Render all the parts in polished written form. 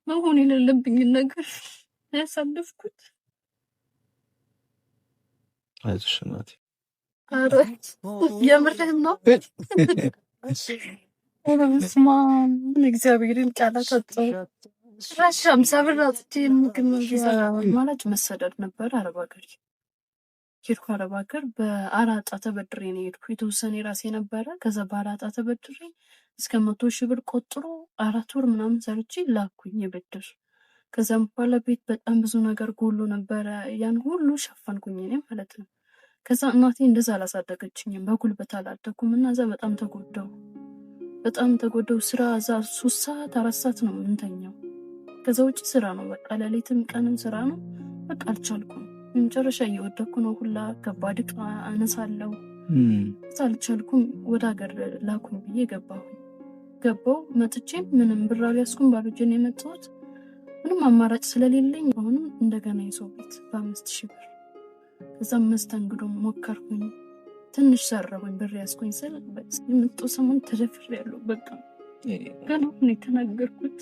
መሆን የሌለብኝን ነገር ያሳለፍኩት። አይዞሽ እናቴ። ኧረ የምርህን ነው? በስመ አብ እግዚአብሔርን ቃላት አጣሁ። ራሽ 50 ብር አጥቼ ምግብ ማለት መሰደድ ነበር። አረብ ሀገር ሄድኩ። አረብ ሀገር በአራጣ ተበድሬ ነው የሄድኩ። የተወሰነ ራሴ ነበረ። ከዛ በአራጣ ተበድሬ እስከ 100,000 ብር ቆጥሮ 4 ወር ምናምን ሰርቼ ላኩኝ የብድር። ከዛም በኋላ ቤት በጣም ብዙ ነገር ጎሎ ነበረ። ያን ሁሉ ሸፈንኩኝ እኔ ማለት ነው። ከዛ እናቴ እንደዛ አላሳደገችኝም፣ በጉልበት አላደኩም እና እዛ በጣም ተጎዳው። ስራ እዛ 3 ሰዓት 4 ሰዓት ነው የምንተኛው። ከዛ ውጭ ስራ ነው በቃ፣ ሌሊትም ቀንም ስራ ነው። በቃ አልቻልኩም። መጨረሻ እየወደኩ ነው ሁላ። ከባድ ዕቃ አነሳለሁ። እዛ አልቻልኩም። ወደ ሀገር ላኩኝ ብዬ ገባሁ። መጥቼም ምንም ብር አልያዝኩም፣ ባዶ እጄን የመጣሁት ምንም አማራጭ ስለሌለኝ አሁንም እንደገና የሰው ቤት በ5,000 ብር። ከዛም መስተንግዶ ሞከርኩኝ። ትንሽ ሰራሁኝ፣ ብር ያዝኩኝ ስል የመጡ ሰሞን ተደፍሬያለሁ። በቃ ገና አሁን የተናገርኩት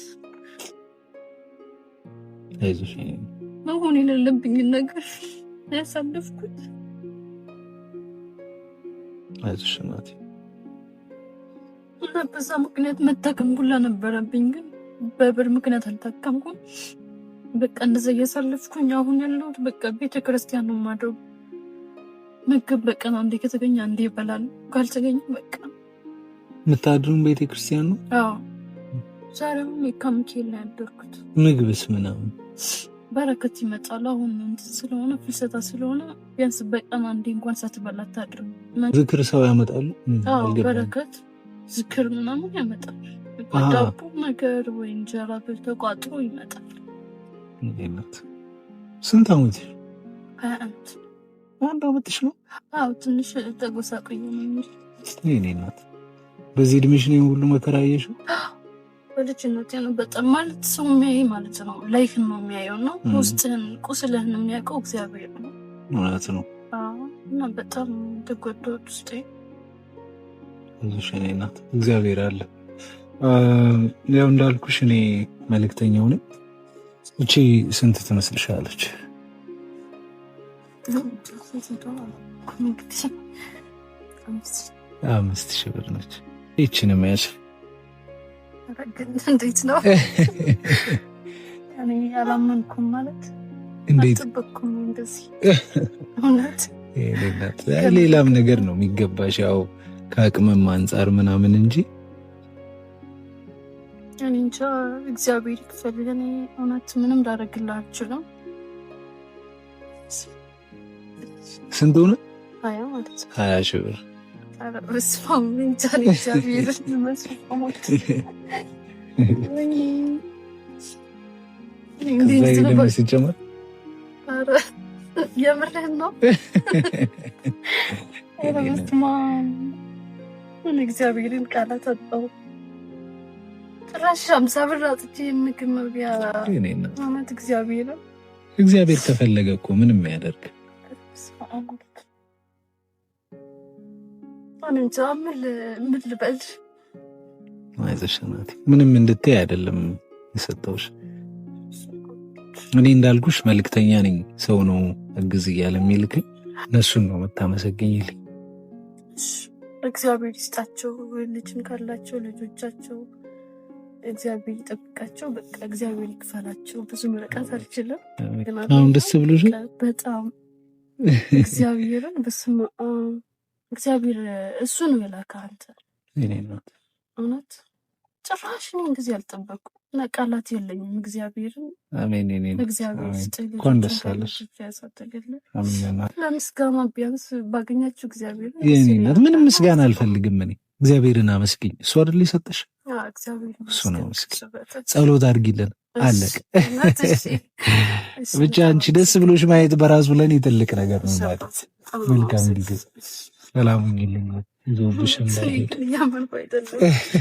አይዞሽ መሆን የሌለብኝን ነገር ያሳለፍኩት። አይዞሽ እናቴ። እና በዛ ምክንያት መታከም ሁላ ነበረብኝ፣ ግን በብር ምክንያት አልታከምኩም። በቃ እንደዛ እያሳለፍኩኝ አሁን ያለሁት በቃ ቤተክርስቲያን ነው የማድረው። ምግብ በቀን አንዴ ከተገኘ አንዴ ይበላል፣ ካልተገኘ በቃ የምታድሩን ቤተክርስቲያን ነው። አዎ ዛሬም የካምኬል ነው ያደርኩት። ምግብስ ምናምን በረከት ይመጣል። አሁን እንትን ስለሆነ ፍልሰታ ስለሆነ ቢያንስ በቀን አንዴ እንኳን ሳትበላ አታድርም። ዝክር ሰው ያመጣሉ። አዎ በረከት ዝክር ምናምን ያመጣል። ዳቦ ነገር ወይ እንጀራ ተቋጥሮ ይመጣል። ስንት ዓመት? 21 አንድ ዓመትሽ ነው? አዎ ትንሽ ተጎሳቆየ ነው። የኔ እናት በዚህ እድሜሽ ነው ሁሉ መከራ ያየሽው? በልጅነቴ ነው። በጣም ማለት ሰው የሚያይ ማለት ነው ላይፍን ነው የሚያየው ነው። ውስጥህን ቁስልህን የሚያውቀው እግዚአብሔር ነው። እውነት ነው። እና በጣም ተጎዳሁት ውስጤ። እሺ የኔ እናት እግዚአብሔር አለ። ያው እንዳልኩሽ እኔ መልእክተኛው ነኝ። እቺ ስንት ትመስልሻለች? 5,000 ብር ነች። ይቺንም ያዥ። እንዴት ነው? እኔ አላመንኩም ማለት እንዴት አልጠበቅኩም እንደዚህ። እውነት ሌላም ነገር ነው የሚገባሽ፣ ያው ከአቅምም አንጻር ምናምን እንጂ እኔ እንጃ። እግዚአብሔር ይክፈል። እኔ እውነት ምንም ላደርግልህ አልችልም። ስንት ሆነ? 20 ማለት ነው። 20,000 ብር። ኧረ በስመ አብ እንጃ። እግዚአብሔር ይመስገን። ሲጨመር ኧረ የምርህን ነው? ኧረ በስመ አብ እግዚአብሔርን ቃላት አጣሁ። ጭራሽ 50 ብር አጥቼ ምግብ መብያ ማለት እግዚአብሔር ከፈለገ እኮ ምንም ያደርግ። እንጃ ምን ልበል። አይዞሽ እናቴ፣ ምንም እንድትይ አይደለም የሰጠሁሽ። እኔ እንዳልኩሽ መልእክተኛ ነኝ። ሰው ነው እግዝ እያለ የሚልክኝ፣ እነሱን ነው የምታመሰግኝልኝ። እግዚአብሔር ይስጣቸው። ልጅም ካላቸው ልጆቻቸው እግዚአብሔር ይጠብቃቸው። በቃ እግዚአብሔር ይክፈላቸው። ብዙ መረቃት አልችልም። አሁን ደስ ብሎሽ? በጣም እግዚአብሔርን በስመ አብ እግዚአብሔር እሱ ነው የላከህ አንተ። እውነት ጭራሽ እኔ እንደዚህ አልጠበቅኩም እና ቃላት የለኝም። እግዚአብሔርን አሜን። እግዚአብሔር ስጥልኝ። እንኳን ደስ አለሽ። ለምስጋና ቢያንስ ባገኛችሁ እግዚአብሔር ምንም ምስጋና አልፈልግም። እኔ እግዚአብሔርን አመስግኝ። እሱ አይደል የሰጠሽ? እሱ ነው መስገን። ጸሎት አድርጊልን። አለቀ። ብቻ አንቺ ደስ ብሎሽ ማየት በራሱ ለኔ ትልቅ ነገር ነው ማለት። መልካም ጊዜ። ሰላም ሁኚልኝ። ዞብሽ እንዳይሄድ